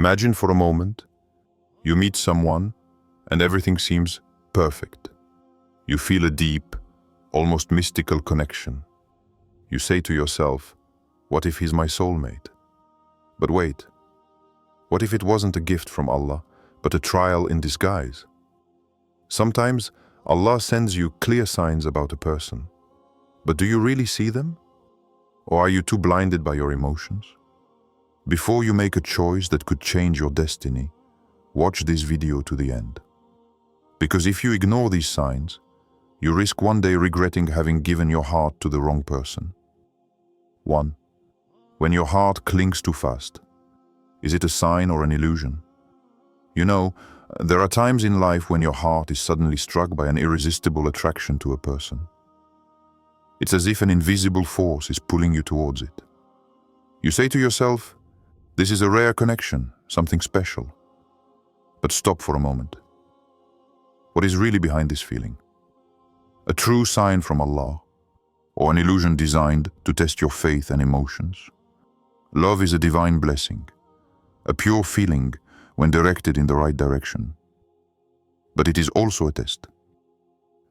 Imagine for a moment, you meet someone and everything seems perfect. You feel a deep, almost mystical connection. You say to yourself, what if he's my soulmate? But wait, what if it wasn't a gift from Allah, but a trial in disguise? Sometimes Allah sends you clear signs about a person, but do you really see them? Or are you too blinded by your emotions? Before you make a choice that could change your destiny, watch this video to the end. Because if you ignore these signs, you risk one day regretting having given your heart to the wrong person. 1. When your heart clings too fast. Is it a sign or an illusion? You know, there are times in life when your heart is suddenly struck by an irresistible attraction to a person. It's as if an invisible force is pulling you towards it. You say to yourself, this is a rare connection, something special. But stop for a moment. What is really behind this feeling? A true sign from Allah, or an illusion designed to test your faith and emotions? Love is a divine blessing, a pure feeling when directed in the right direction. But it is also a test.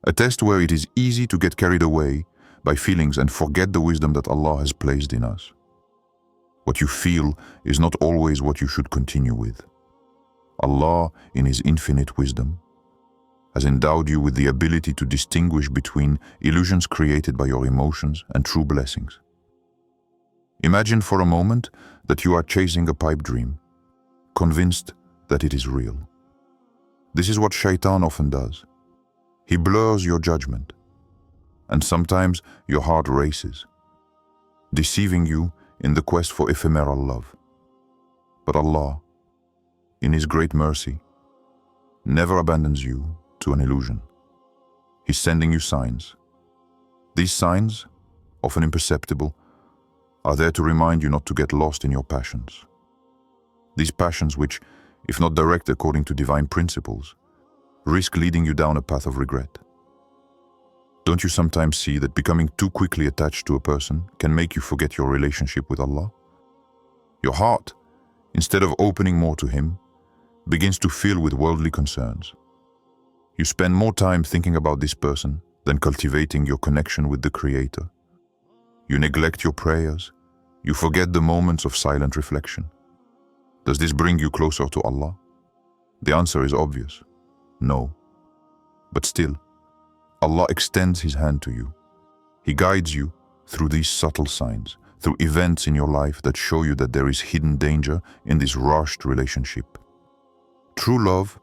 A test where it is easy to get carried away by feelings and forget the wisdom that Allah has placed in us. What you feel is not always what you should continue with. Allah, in His infinite wisdom, has endowed you with the ability to distinguish between illusions created by your emotions and true blessings. Imagine for a moment that you are chasing a pipe dream, convinced that it is real. This is what Shaitan often does. He blurs your judgment, and sometimes your heart races, deceiving you in the quest for ephemeral love. But Allah, in His great mercy, never abandons you to an illusion. He's sending you signs. These signs, often imperceptible, are there to remind you not to get lost in your passions. These passions which, if not directed according to divine principles, risk leading you down a path of regret. Don't you sometimes see that becoming too quickly attached to a person can make you forget your relationship with Allah? Your heart, instead of opening more to Him, begins to fill with worldly concerns. You spend more time thinking about this person than cultivating your connection with the Creator. You neglect your prayers. You forget the moments of silent reflection. Does this bring you closer to Allah? The answer is obvious. No. But still, Allah extends His hand to you. He guides you through these subtle signs, through events in your life that show you that there is hidden danger in this rushed relationship. True love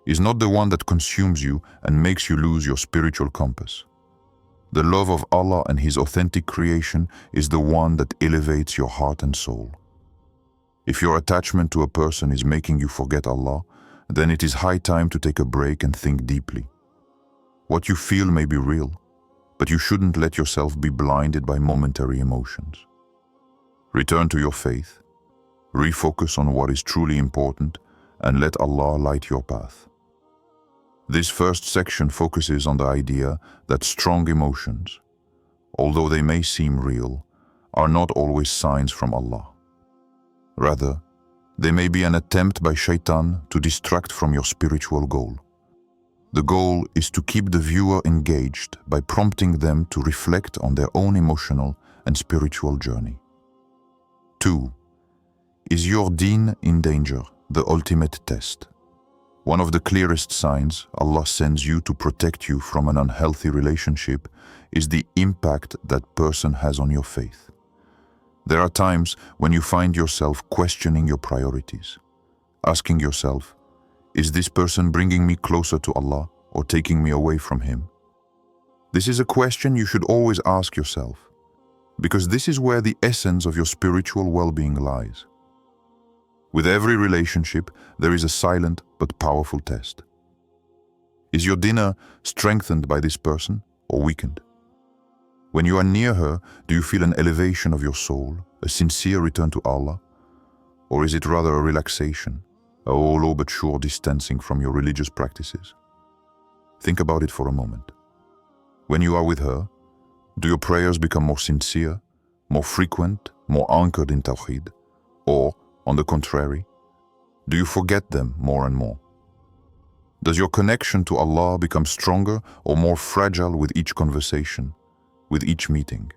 is not the one that consumes you and makes you lose your spiritual compass. The love of Allah and His authentic creation is the one that elevates your heart and soul. If your attachment to a person is making you forget Allah, then it is high time to take a break and think deeply. What you feel may be real, but you shouldn't let yourself be blinded by momentary emotions. Return to your faith, refocus on what is truly important, and let Allah light your path. This first section focuses on the idea that strong emotions, although they may seem real, are not always signs from Allah. Rather, they may be an attempt by Shaitan to distract from your spiritual goal. The goal is to keep the viewer engaged by prompting them to reflect on their own emotional and spiritual journey. 2. Is your deen in danger? The ultimate test. One of the clearest signs Allah sends you to protect you from an unhealthy relationship is the impact that person has on your faith. There are times when you find yourself questioning your priorities, asking yourself, is this person bringing me closer to Allah or taking me away from Him? This is a question you should always ask yourself, because this is where the essence of your spiritual well-being lies. With every relationship, there is a silent but powerful test. Is your dinner strengthened by this person or weakened? When you are near her, do you feel an elevation of your soul, a sincere return to Allah? Or is it rather a relaxation, a slow but sure distancing from your religious practices? Think about it for a moment. When you are with her, do your prayers become more sincere, more frequent, more anchored in Tawheed? Or, on the contrary, Do you forget them more and more? Does your connection to Allah become stronger or more fragile with each conversation, with each meeting?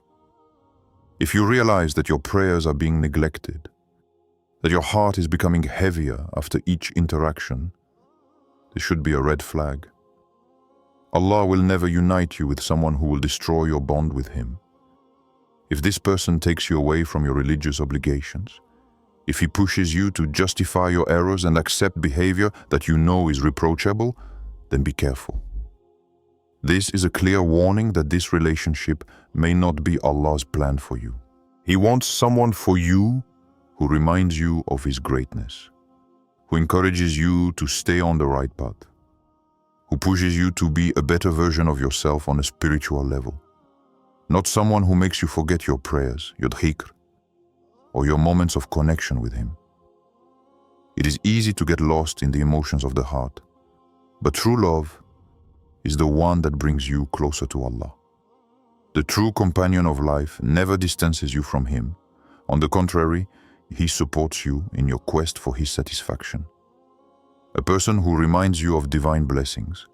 If you realize that your prayers are being neglected, that your heart is becoming heavier after each interaction, this should be a red flag. Allah will never unite you with someone who will destroy your bond with Him. If this person takes you away from your religious obligations, if he pushes you to justify your errors and accept behavior that you know is reproachable, then be careful. This is a clear warning that this relationship may not be Allah's plan for you. He wants someone for you who reminds you of His greatness, who encourages you to stay on the right path, who pushes you to be a better version of yourself on a spiritual level. Not someone who makes you forget your prayers, your dhikr, or your moments of connection with Him. It is easy to get lost in the emotions of the heart, but true love is the one that brings you closer to Allah. The true companion of life never distances you from Him. On the contrary, he supports you in your quest for His satisfaction. A person who reminds you of divine blessings,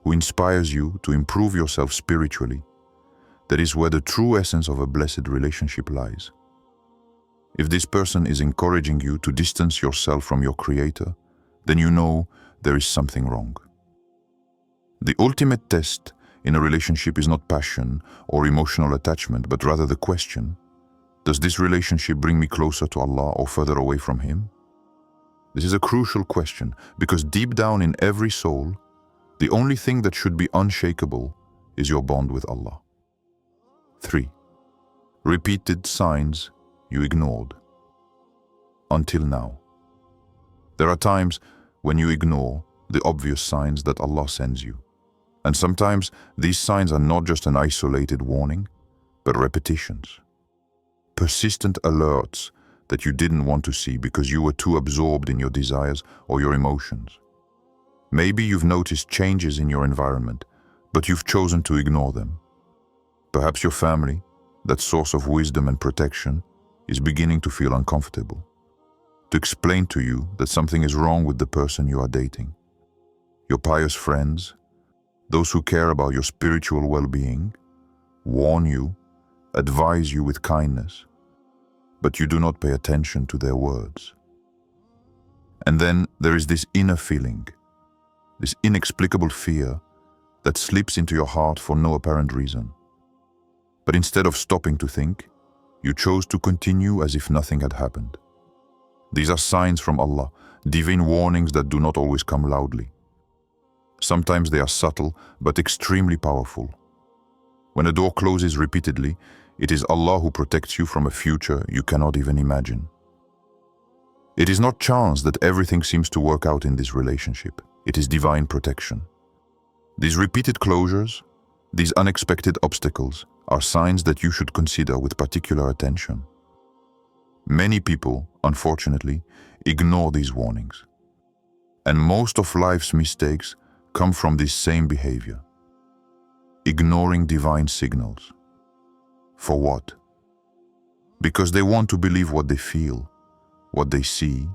who inspires you to improve yourself spiritually, that is where the true essence of a blessed relationship lies. If this person is encouraging you to distance yourself from your Creator, then you know there is something wrong. The ultimate test in a relationship is not passion or emotional attachment, but rather the question, does this relationship bring me closer to Allah or further away from Him? This is a crucial question because deep down in every soul, the only thing that should be unshakable is your bond with Allah. 3. Repeated signs you ignored. Until now. There are times when you ignore the obvious signs that Allah sends you. And sometimes these signs are not just an isolated warning, but repetitions. Persistent alerts that you didn't want to see because you were too absorbed in your desires or your emotions. Maybe you've noticed changes in your environment, but you've chosen to ignore them. Perhaps your family, that source of wisdom and protection, is beginning to feel uncomfortable, to explain to you that something is wrong with the person you are dating. Your pious friends, those who care about your spiritual well-being, warn you, advise you with kindness, but you do not pay attention to their words. And then there is this inner feeling, this inexplicable fear that slips into your heart for no apparent reason. But instead of stopping to think, you chose to continue as if nothing had happened. These are signs from Allah, divine warnings that do not always come loudly. Sometimes they are subtle but extremely powerful. When a door closes repeatedly, it is Allah who protects you from a future you cannot even imagine. It is not chance that everything seems to work out in this relationship. It is divine protection. These repeated closures, these unexpected obstacles, are signs that you should consider with particular attention. Many people, unfortunately, ignore these warnings. And most of life's mistakes come from this same behavior. Ignoring divine signals. For what? Because they want to believe what they feel, what they see,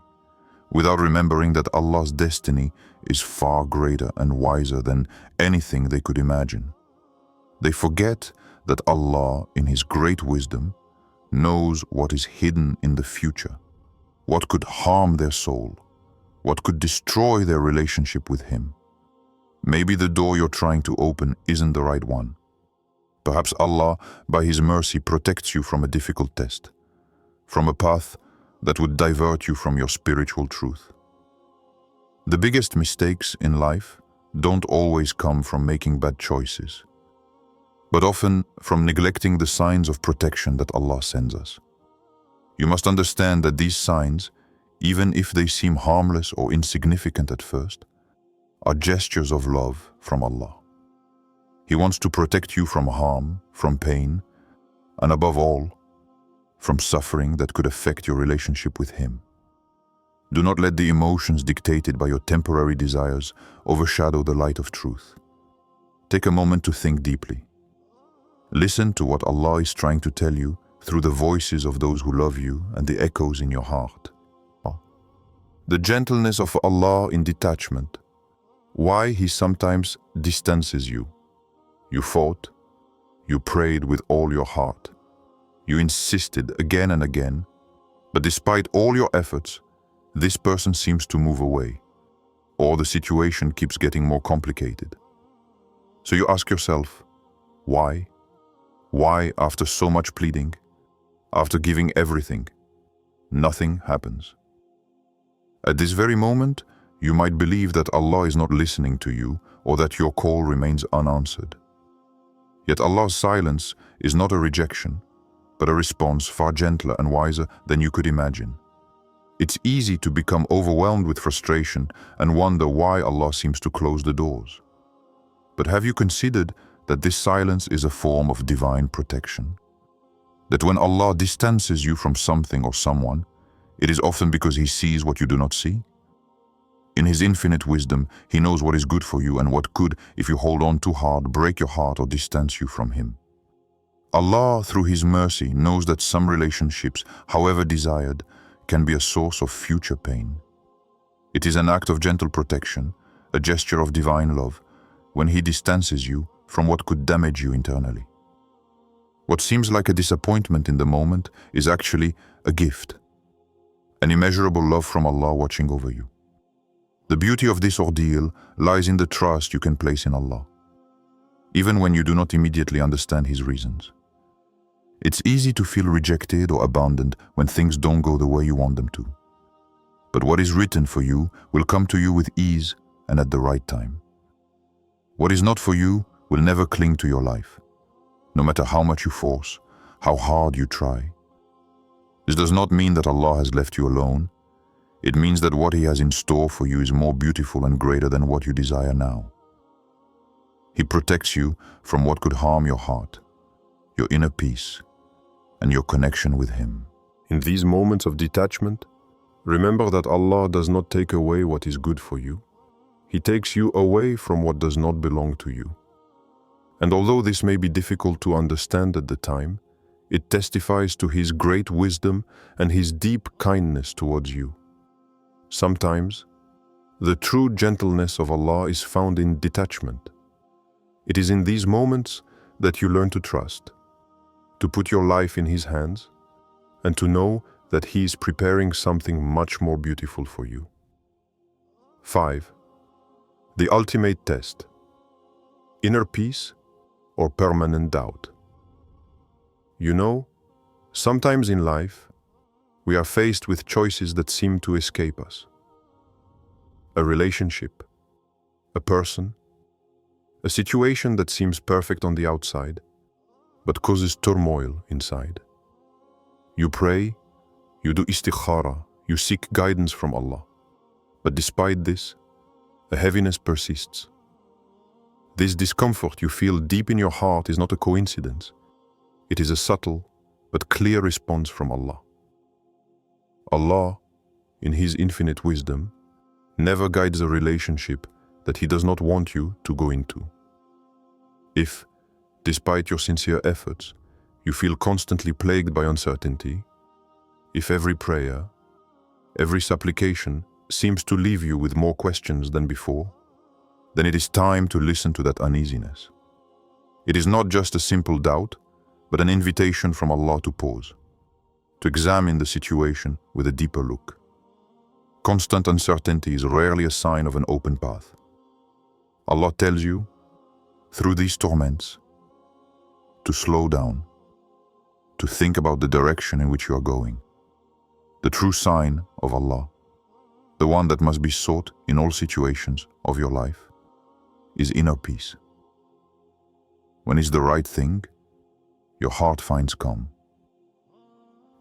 without remembering that Allah's destiny is far greater and wiser than anything they could imagine. They forget that Allah, in His great wisdom, knows what is hidden in the future, what could harm their soul, what could destroy their relationship with Him. Maybe the door you're trying to open isn't the right one. Perhaps Allah, by His mercy, protects you from a difficult test, from a path that would divert you from your spiritual truth. The biggest mistakes in life don't always come from making bad choices, but often from neglecting the signs of protection that Allah sends us. You must understand that these signs, even if they seem harmless or insignificant at first, are gestures of love from Allah. He wants to protect you from harm, from pain, and above all, from suffering that could affect your relationship with Him. Do not let the emotions dictated by your temporary desires overshadow the light of truth. Take a moment to think deeply. Listen to what Allah is trying to tell you through the voices of those who love you and the echoes in your heart. The gentleness of Allah in detachment. Why He sometimes distances you. You fought, you prayed with all your heart. You insisted again and again, but despite all your efforts, this person seems to move away, or the situation keeps getting more complicated. So you ask yourself, why? Why, after so much pleading, after giving everything, nothing happens? At this very moment, you might believe that Allah is not listening to you or that your call remains unanswered. Yet Allah's silence is not a rejection, but a response far gentler and wiser than you could imagine. It's easy to become overwhelmed with frustration and wonder why Allah seems to close the doors. But have you considered that this silence is a form of divine protection? That when Allah distances you from something or someone, it is often because He sees what you do not see? In His infinite wisdom, He knows what is good for you and what could, if you hold on too hard, break your heart or distance you from Him. Allah, through His mercy, knows that some relationships, however desired, can be a source of future pain. It is an act of gentle protection, a gesture of divine love, when He distances you from what could damage you internally. What seems like a disappointment in the moment is actually a gift, an immeasurable love from Allah watching over you. The beauty of this ordeal lies in the trust you can place in Allah, even when you do not immediately understand His reasons. It's easy to feel rejected or abandoned when things don't go the way you want them to. But what is written for you will come to you with ease and at the right time. What is not for you will never cling to your life, no matter how much you force, how hard you try. This does not mean that Allah has left you alone. It means that what He has in store for you is more beautiful and greater than what you desire now. He protects you from what could harm your heart, your inner peace, and your connection with Him. In these moments of detachment, remember that Allah does not take away what is good for you. He takes you away from what does not belong to you. And although this may be difficult to understand at the time, it testifies to His great wisdom and His deep kindness towards you. Sometimes, the true gentleness of Allah is found in detachment. It is in these moments that you learn to trust, to put your life in His hands, and to know that He is preparing something much more beautiful for you. 5. The ultimate test: inner peace or permanent doubt. You know, sometimes in life, we are faced with choices that seem to escape us. A relationship, a person, a situation that seems perfect on the outside, but causes turmoil inside. You pray, you do istikhara, you seek guidance from Allah. But despite this, a heaviness persists. This discomfort you feel deep in your heart is not a coincidence. It is a subtle but clear response from Allah. Allah, in His infinite wisdom, never guides a relationship that He does not want you to go into. If, despite your sincere efforts, you feel constantly plagued by uncertainty, if every prayer, every supplication seems to leave you with more questions than before, then it is time to listen to that uneasiness. It is not just a simple doubt, but an invitation from Allah to pause, to examine the situation with a deeper look. Constant uncertainty is rarely a sign of an open path. Allah tells you, through these torments, to slow down, to think about the direction in which you are going. The true sign of Allah, the one that must be sought in all situations of your life, is inner peace. When it's the right thing, your heart finds calm.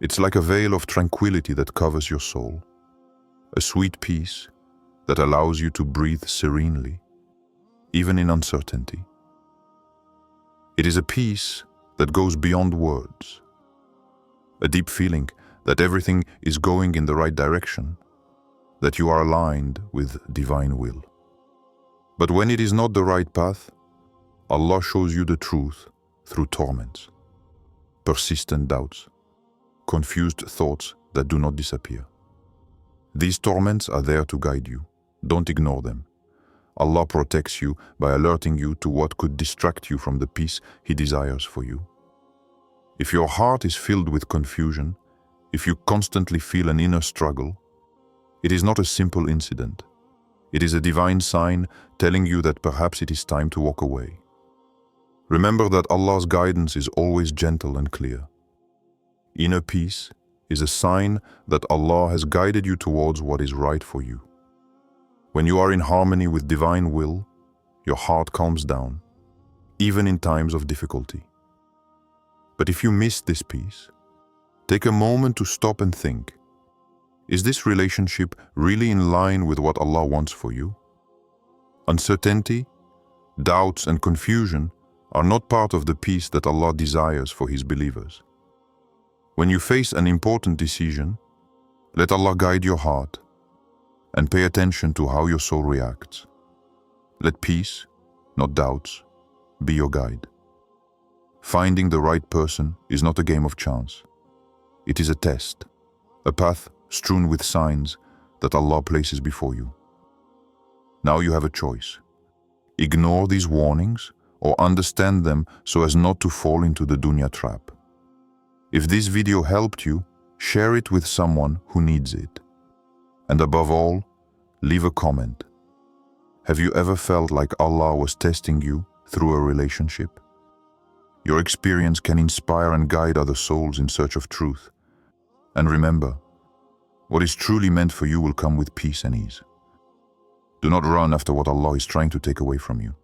It's like a veil of tranquility that covers your soul, a sweet peace that allows you to breathe serenely, even in uncertainty. It is a peace that goes beyond words, a deep feeling that everything is going in the right direction, that you are aligned with divine will. But when it is not the right path, Allah shows you the truth through torments, persistent doubts, confused thoughts that do not disappear. These torments are there to guide you. Don't ignore them. Allah protects you by alerting you to what could distract you from the peace He desires for you. If your heart is filled with confusion, if you constantly feel an inner struggle, it is not a simple incident. It is a divine sign telling you that perhaps it is time to walk away. Remember that Allah's guidance is always gentle and clear. Inner peace is a sign that Allah has guided you towards what is right for you. When you are in harmony with divine will, your heart calms down, even in times of difficulty. But if you miss this peace, take a moment to stop and think, is this relationship really in line with what Allah wants for you? Uncertainty, doubts, and confusion are not part of the peace that Allah desires for His believers. When you face an important decision, let Allah guide your heart and pay attention to how your soul reacts. Let peace, not doubts, be your guide. Finding the right person is not a game of chance. It is a test, a path strewn with signs that Allah places before you. Now you have a choice. Ignore these warnings or understand them so as not to fall into the dunya trap. If this video helped you, share it with someone who needs it. And above all, leave a comment. Have you ever felt like Allah was testing you through a relationship? Your experience can inspire and guide other souls in search of truth. And remember, what is truly meant for you will come with peace and ease. Do not run after what Allah is trying to take away from you.